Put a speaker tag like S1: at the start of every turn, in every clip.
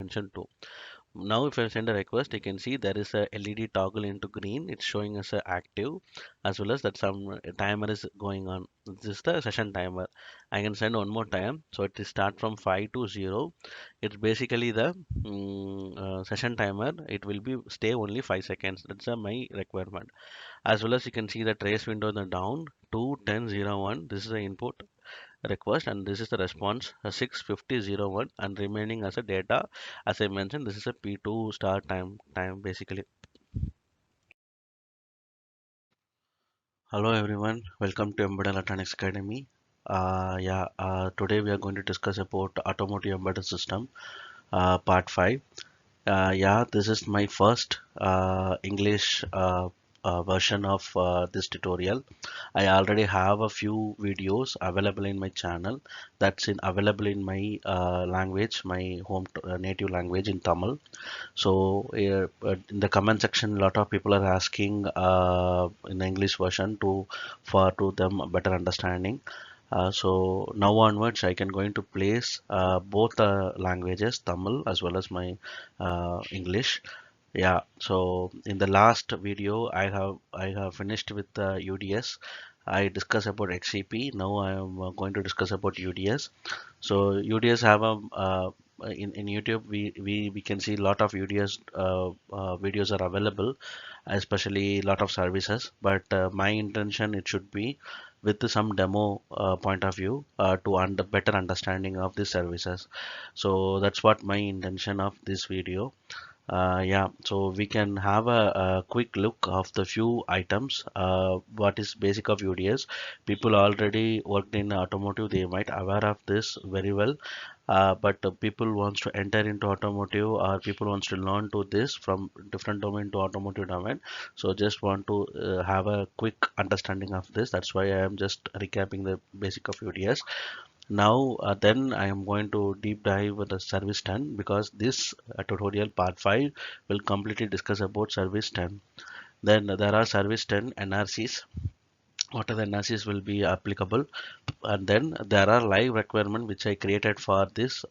S1: attention to. Now if I send a request, you can see there is a LED toggle into green. It's showing us a active, as well as that some timer is going on. This is the session timer. I can send one more time, so it is start from 5 to 0. It's basically the session timer. It will be stay only 5 seconds. That's my requirement. As well as you can see the trace window in the down 21001. This is the input request, and this is the response 65001, and remaining as a data. As I mentioned, this is a P2 start time basically. Hello everyone, welcome to Embedded Electronics Academy. Today we are going to discuss about automotive embedded system, part 5. This is my first English version of this tutorial. I already have a few videos available in my channel that's available in my language, my native language in Tamil. So in the comment section, a lot of people are asking in the English version to them a better understanding. So now onwards, I can going to place both languages, Tamil as well as my English. Yeah. So in the last video, I have finished with the UDS. I discussed about XCP. Now I am going to discuss about UDS. So UDS have a in YouTube we can see a lot of UDS videos are available, especially a lot of services. But my intention it should be with some demo point of view to better understanding of the services. So that's what my intention of this video. So we can have a quick look of the few items. What is basic of UDS? People already worked in automotive, they might aware of this very well. But people wants to enter into automotive, or people wants to learn to this from different domain to automotive domain. So just want to have a quick understanding of this. That's why I am just recapping the basic of UDS. Now, then I am going to deep dive with the service 10, because this tutorial part 5 will completely discuss about service 10. Then there are service 10 NRCs. What are the NRCs will be applicable, and then there are live requirement which I created for this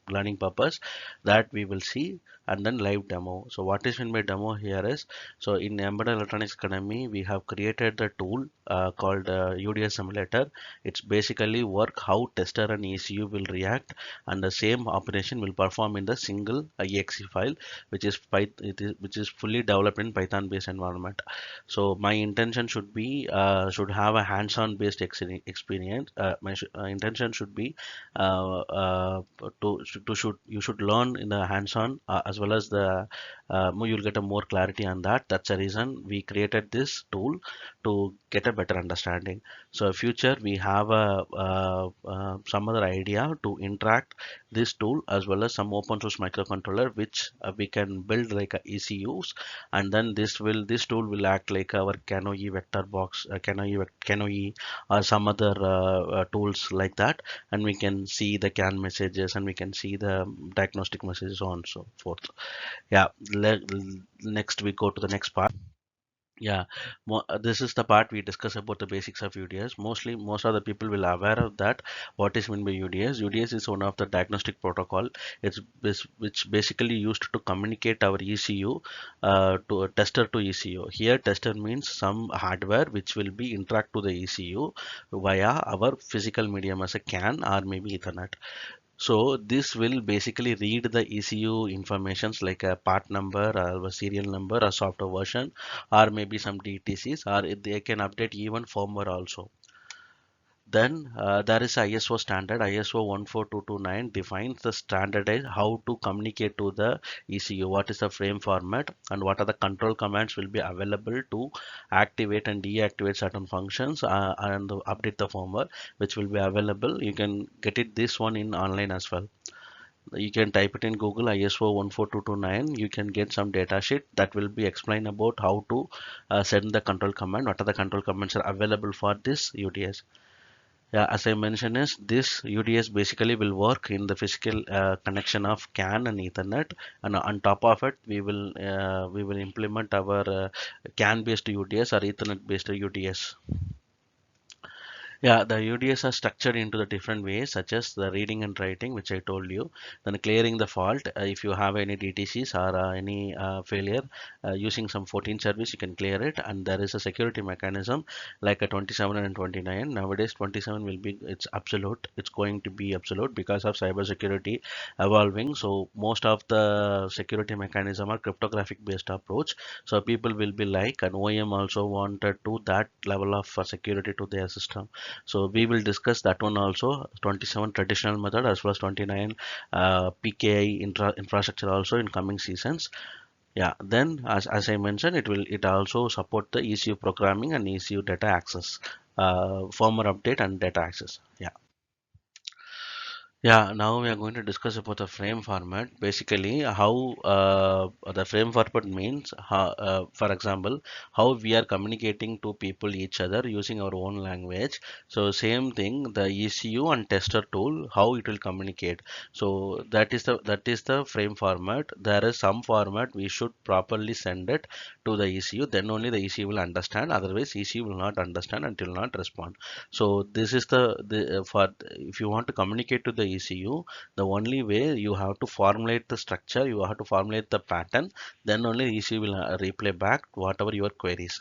S1: learning purpose, that we will see, and then live demo. So what is in my demo here is, so in Embedded Electronics Academy we have created the tool called UDS Simulator. It's basically work how tester and ECU will react, and the same operation will perform in the single exe file, which is which is fully developed in Python based environment. So my intention should be should have a hands-on based experience. My intention should be to should you should learn in the hands-on, as well as the you'll get a more clarity on that. That's the reason we created this tool, to get a better understanding. So future we have a some other idea to interact this tool, as well as some open source microcontroller which we can build like a ECUs, and then this tool will act like our CanoE vector box, CanoE or some other tools like that, and we can see the CAN messages, and we can see the diagnostic messages, so on and so forth. Yeah, next we go to the next part. Yeah, this is the part we discuss about the basics of UDS. Most of the people will aware of that. What is meant by UDS? UDS is one of the diagnostic protocol. Which basically used to communicate our ECU to a tester to ECU. Here, tester means some hardware which will be interact to the ECU via our physical medium as a CAN or maybe Ethernet. So this will basically read the ECU informations like a part number or a serial number, a software version, or maybe some DTCs, or they can update even firmware also. Then there is ISO standard. ISO 14229 defines the standardized how to communicate to the ECU. What is the frame format, and what are the control commands will be available to activate and deactivate certain functions, and update the firmware, which will be available. You can get it this one in online as well. You can type it in Google, ISO 14229. You can get some data sheet that will be explain about how to send the control command. What are the control commands are available for this UDS? Yeah, as I mentioned, is this UDS basically will work in the physical connection of CAN and Ethernet, and on top of it, we will implement our CAN based UDS or Ethernet based UDS. Yeah, the UDS are structured into the different ways, such as the reading and writing, which I told you. Then clearing the fault. If you have any DTCs or any failure using some 14 service, you can clear it. And there is a security mechanism like a 27 and 29. Nowadays, 27 will be it's absolute. It's going to be absolute because of cyber security evolving. So most of the security mechanism are cryptographic based approach. So people will be like, an OEM also wanted to that level of security to their system. So we will discuss that one also, 27 traditional method as well as 29 PKI infrastructure also in coming seasons. Yeah, then as I mentioned, it also support the ECU programming and ECU data access, firmware update and data access. Yeah. Yeah, now we are going to discuss about the frame format. Basically, how the frame format means, how, for example, how we are communicating to people each other using our own language. So same thing, the ECU and tester tool, how it will communicate. So that is the frame format. There is some format we should properly send it to the ECU. Then only the ECU will understand. Otherwise, ECU will not understand and will not respond. So this is the for if you want to communicate to the ECU, the only way you have to formulate the structure, you have to formulate the pattern, then only ECU will replay back whatever your queries.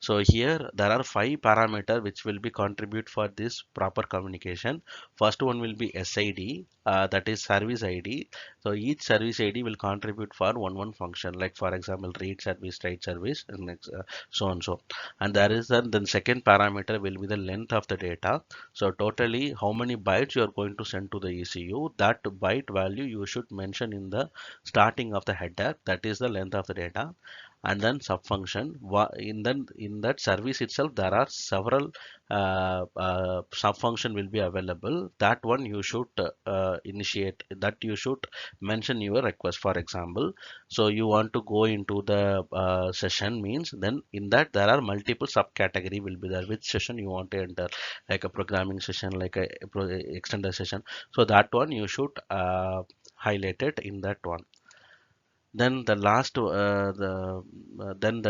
S1: So here there are five parameters which will be contribute for this proper communication. First one will be SID, that is service ID. So each service ID will contribute for one function, like for example read service, write service, and next, so on so. And there is then second parameter will be the length of the data. So totally how many bytes you are going to send to the ECU. That byte value you should mention in the starting of the header. That is the length of the data. And then subfunction in that service itself there are several subfunction will be available. That one you should initiate, that you should mention your request. For example, so you want to go into the session means, then in that there are multiple subcategory will be there, which session you want to enter, like a programming session, like a extended session. So that one you should highlight it in that one. Then the last then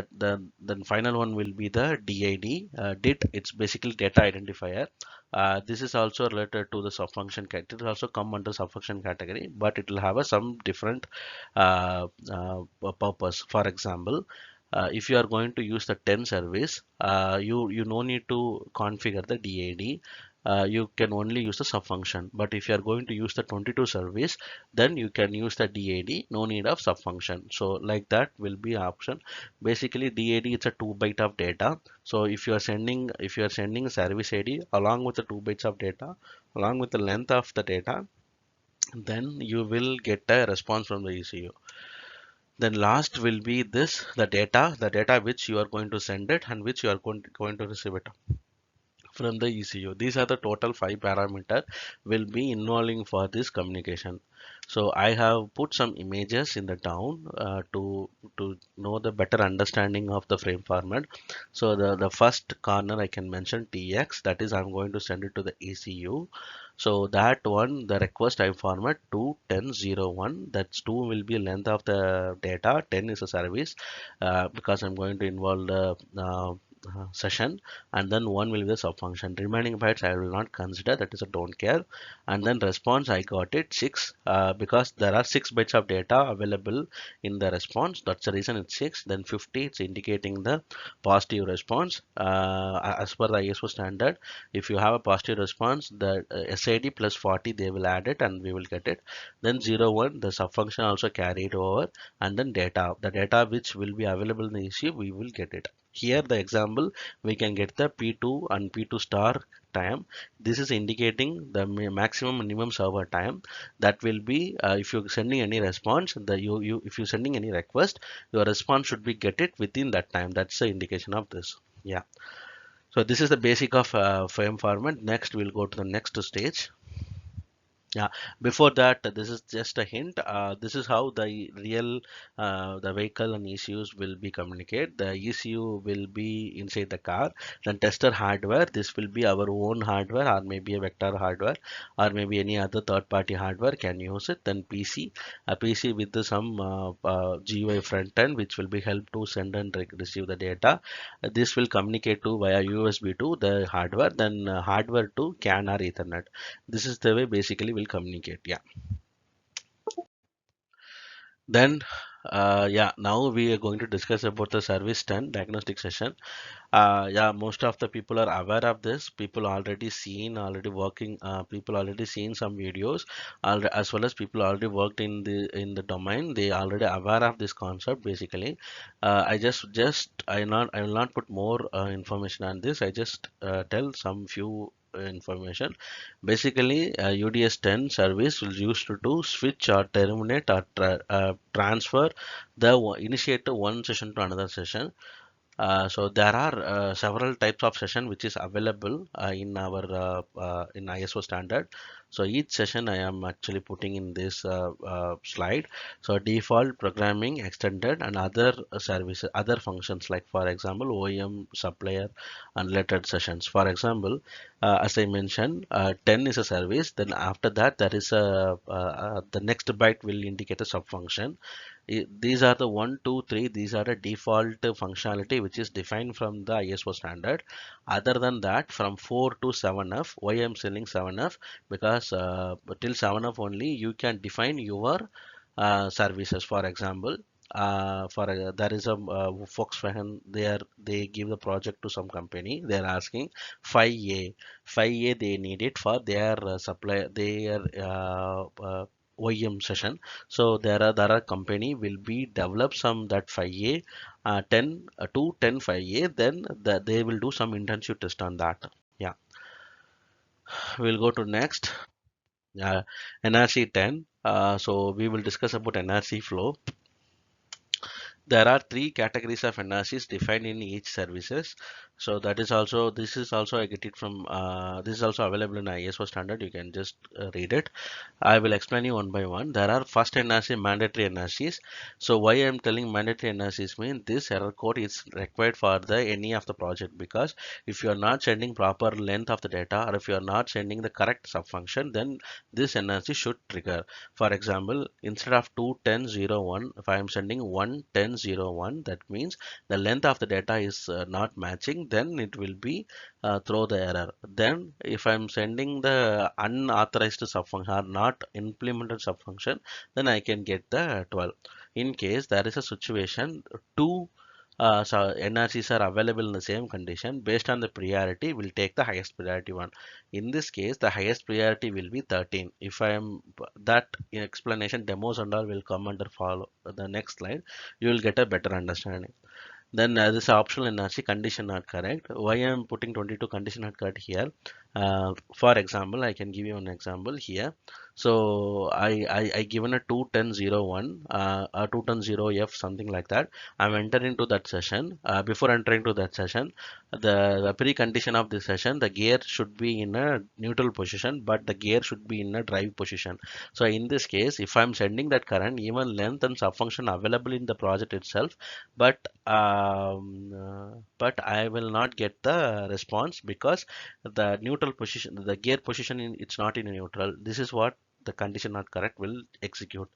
S1: then final one will be the DID. DIT, it's basically data identifier. This is also related to the subfunction category. It will also come under subfunction category, but it will have some different purpose. For example, if you are going to use the 10 service, you no need to configure the DID. You can only use the subfunction. But if you are going to use the 22 service, then you can use the DID, no need of subfunction. So like that will be option. Basically DID is a 2 byte of data. So if you are sending service ID along with the 2 bytes of data, along with the length of the data, then you will get a response from the ECU. Then last will be this, the data which you are going to send it and which you are going to receive it from the ECU. These are the total five parameter will be involving for this communication. So I have put some images in the down to know the better understanding of the frame format. So the first corner I can mention TX, that is I'm going to send it to the ECU. So that one, the request I format 21001, that's 2 will be length of the data, 10 is a service, because I'm going to involve the session, and then one will be the subfunction. Remaining bytes I will not consider, that is a don't care. And then response I got it 6, because there are 6 bytes of data available in the response, that's the reason it's 6. Then 50, it's indicating the positive response. As per the ISO standard, if you have a positive response, the SID plus 40 they will add it and we will get it. Then 01, the subfunction also carried over, and then data, the data which will be available in the issue, we will get it. Here the example, we can get the P2 and P2 star time. This is indicating the maximum minimum server time. That will be if you're sending any response, if you're sending any request, your response should be get it within that time. That's the indication of this. Yeah. So this is the basic of frame format. Next we'll go to the next stage. Yeah, before that, this is just a hint. This is how the real the vehicle and ECUs will be communicate. The ECU will be inside the car. Then tester hardware. This will be our own hardware, or maybe a vector hardware, or maybe any other third-party hardware can use it. Then PC, a PC with some GUI front end, which will be help to send and receive the data. This will communicate to via USB to the hardware. Then hardware to CAN or Ethernet. This is the way basically we'll communicate. Yeah. Then, yeah, now we are going to discuss about the service 10 diagnostic session. Yeah, most of the people are aware of this. People already seen, already working. People already seen some videos, as well as people already worked in the domain. They already aware of this concept. Basically, I will not put more information on this. I just tell some few information. Basically, UDS 10 service will used to switch or terminate or transfer the initiate one session to another session. So there are several types of session which is available in ISO standard. So each session I am actually putting in this slide. So default, programming, extended, and other services, other functions like for example OEM, supplier, and related sessions. For example, as I mentioned, 10 is a service. Then after that there is the next byte will indicate a subfunction. These are the one, two, three. These are the default functionality which is defined from the ISO standard. Other than that, from 4 to 7F, why I'm selling 7F? Because till 7F only you can define your services. For example, there is a Volkswagen. They give the project to some company. They are asking 5A. 5A they need it for their supply their OEM session. So there are company will be develop some that 5A 10 to 10 5A, then they will do some intensive test on that. Yeah, we'll go to next. NRC 10. So we will discuss about NRC flow. There are three categories of NRCs defined in each services. So that is also, this is also I get it from this is also available in ISO standard. You can just read it. I will explain you one by one. There are first NRC, mandatory NRCs. So why I am telling mandatory NRCs mean this error code is required for the any of the project, because if you are not sending proper length of the data, or if you are not sending the correct subfunction, then this NRC should trigger. For example, instead of 21001, if I am sending 11001, that means the length of the data is not matching, then it will be throw the error. Then if I am sending the unauthorized subfunction or not implemented subfunction, then I can get the 12. In case there is a situation, two so NRCs are available in the same condition, based on the priority, we'll take the highest priority one. In this case, the highest priority will be 13. If I am that explanation, demos and all will come under follow the next slide. You will get a better understanding. Then this optional NRC condition not correct. Why I am putting 22 condition not correct here? For example, I can give you an example here. So I given a 21001 or 210F something like that. I'm entering into that session. Before entering to that session, the precondition of this session, the gear should be in a neutral position, but the gear should be in a drive position. So in this case, if I'm sending that current, even length and subfunction available in the project itself, but I will not get the response because the neutral position, the gear position it's not in a neutral. This is what the condition not correct will execute.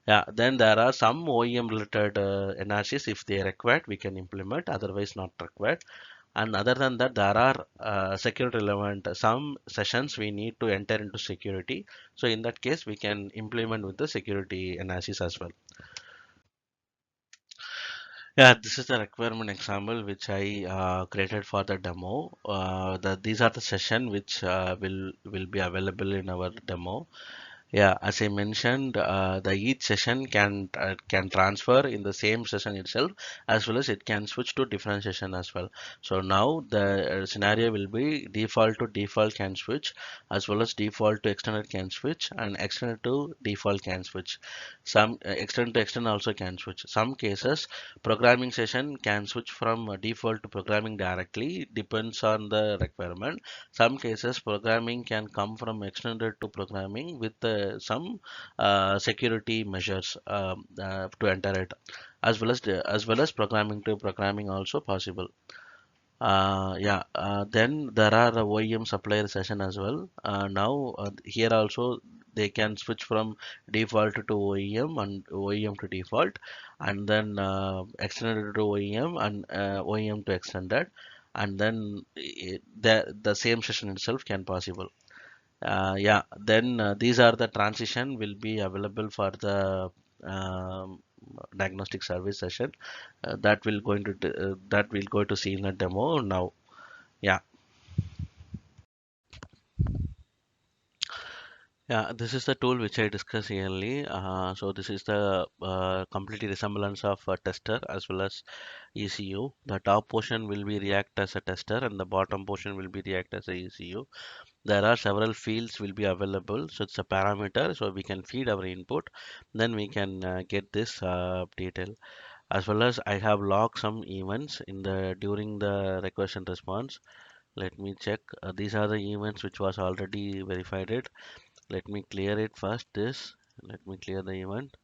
S1: Yeah, then there are some OEM related NRCs. If they are required, we can implement, otherwise not required. And other than that, there are security relevant some sessions we need to enter into security. So in that case, we can implement with the security NRCs as well. Yeah, this is the requirement example which I created for the demo. These are the session which will be available in our demo. Yeah, as I mentioned, the each session can transfer in the same session itself, as well as it can switch to different session as well. So now the scenario will be default to default can switch, as well as default to extended can switch, and extended to default can switch. Some extended to extend also can switch. Some cases programming session can switch from default to programming directly, depends on the requirement. Some cases programming can come from extended to programming with some security measures to enter it, as well as programming to programming also possible. Then there are a OEM supplier session as well. Now here also they can switch from default to OEM and OEM to default, and then extended to OEM and OEM to extended, and then the same session itself can possible. Then these are the transition will be available for the um, diagnostic service session that we'll go to see in a demo now. Yeah, yeah, this is the tool which I discussed earlier. So this is the complete resemblance of a tester as well as ECU. The top portion will be React as a tester and the bottom portion will be React as a ECU. There are several fields will be available, so it's a parameter, so we can feed our input, then we can get this detail. As well as I have logged some events in the during the request and response. Let me check. These are the events which was already verified it. Let me clear it first. This. Let me clear the event.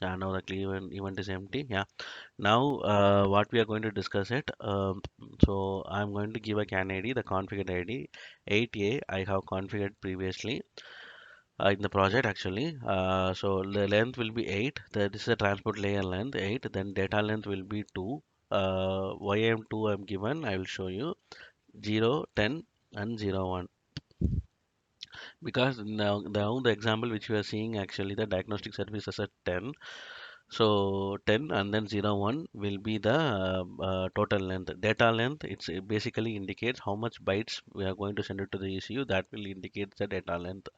S1: Yeah, now the clear event is empty. Yeah. Now what we are going to discuss it. So I'm going to give a CAN ID, the configured ID 8A. I have configured previously in the project actually. So the length will be 8. This is a transport layer length 8. Then data length will be 2. Why I'm 2 I'm given. I will show you 0, 10, and 0, 1. Because now the example which we are seeing actually the diagnostic service is at 10. So 10 and then 0, 1 will be the total length. Data length, it basically indicates how much bytes we are going to send it to the ECU. That will indicate the data length.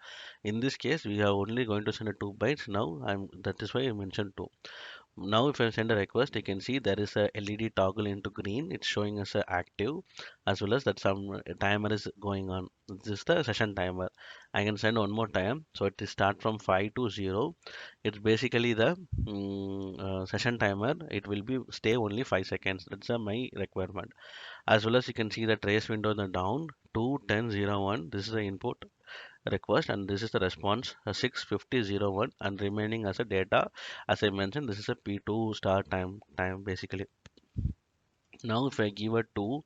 S1: In this case, we are only going to send it 2 bytes. Now that is why I mentioned 2. Now if I send a request, you can see there is a LED toggle into green. It's showing us a active, as well as that some timer is going on. This is the session timer. I can send one more time. So it is start from 5 to 0. It's basically the session timer. It will be stay only 5 seconds. That's my requirement. As well as you can see the trace window in the down 2 10 0 1. This is the input request and this is the response 65001 and remaining as a data. As I mentioned, this is a P2 start time basically. Now if I give a 2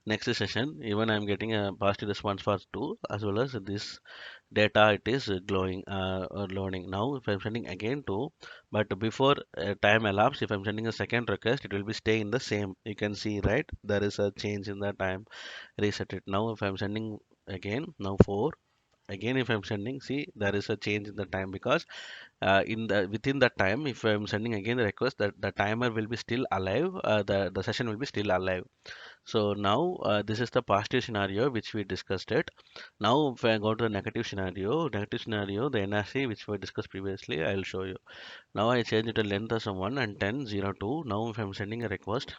S1: next session, even I'm getting a positive response for 2, as well as this data it is glowing or loading. Now if I'm sending again 2, but before time elapsed, if I'm sending a second request, it will be stay in the same. You can see, right, there is a change in the time. Reset it. Now if I'm sending again, now 4, again if I'm sending, see there is a change in the time, because in the within that time, if I'm sending again the request, that the timer will be still alive, the session will be still alive. So now this is the positive scenario which we discussed it. Now if I go to the negative scenario, the NRC which we discussed previously, I'll show you. Now I change it to length as a 1 and 10 0 2. Now if I'm sending a request,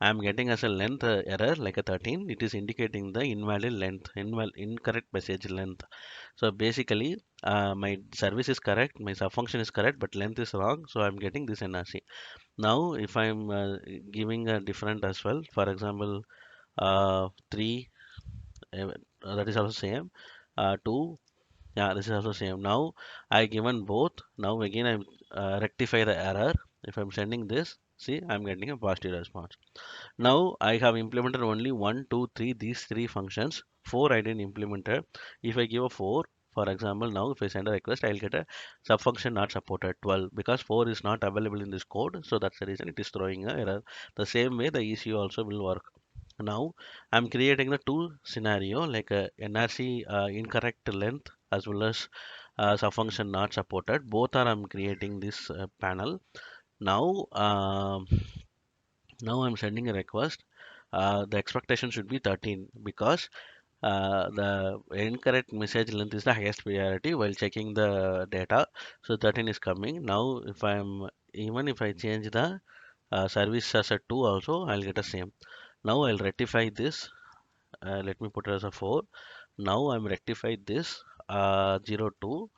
S1: I'm getting as a length error like a 13. It is indicating the invalid length, incorrect message length. So basically, my service is correct, my subfunction is correct, but length is wrong. So I'm getting this NRC. Now, if I'm giving a different as well, for example, 3, that is also same. 2, yeah, this is also same. Now I given both. Now again I'm rectify the error. If I'm sending this, see, I'm getting a positive response. Now I have implemented only 1, 2, 3, these 3 functions. 4 I didn't implement it. If I give a 4, for example, now if I send a request, I'll get a subfunction not supported 12 because 4 is not available in this code. So that's the reason it is throwing a error. The same way the ECU also will work. Now I'm creating the two scenario like a NRC incorrect length as well as subfunction not supported. Both are I'm creating this panel. Now now I'm sending a request. The expectation should be 13 because The incorrect message length is the highest priority while checking the data. So 13 is coming. Now if I'm even if I change the service as a 2 also, I'll get a same. Now I'll rectify this. Let me put it as a 4. Now I'm rectified this 0 2.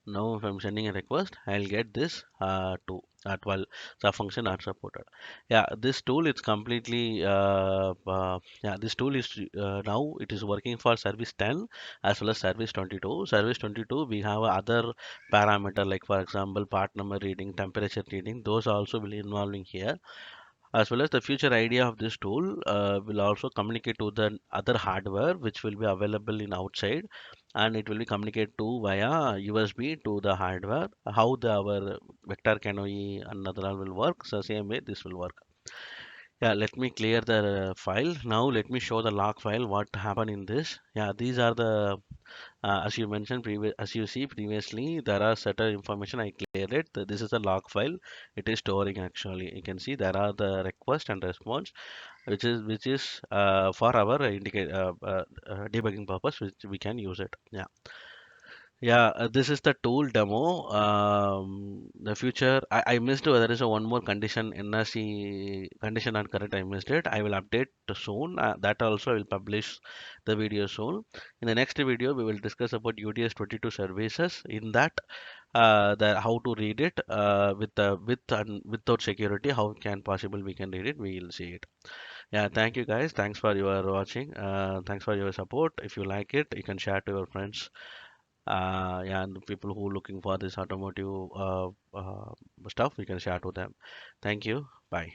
S1: Now if I'm sending a request, I'll get this to 12 sub function not supported. Yeah, this tool is completely yeah, this tool is now it is working for service 10 as well as service 22. Service 22 we have other parameter like for example part number reading, temperature reading, those also will involving here, as well as the future idea of this tool will also communicate to the other hardware which will be available in outside, and it will be communicate to via USB to the hardware. How the our vector canopy and other all will work, so same way this will work. Yeah, let me clear the file. Now let me show the log file what happened in this. Yeah, these are the as you mentioned previous, as you see previously, there are certain information I cleared it. This is a log file. It is storing actually. You can see there are the request and response, which is for our indicate debugging purpose, which we can use it. Yeah. Yeah, this is the tool demo. The future, I missed. There is a one more condition, NRC condition not correct. I missed it. I will update soon. That also I will publish the video soon. In the next video, we will discuss about UDS 22 services. In that, the how to read it with the with and without security. How can possible we can read it? We will see it. Yeah, thank you guys. Thanks for your watching. Thanks for your support. If you like it, you can share to your friends. Yeah, and the people who looking for this automotive stuff, you can share to them. Thank you. Bye.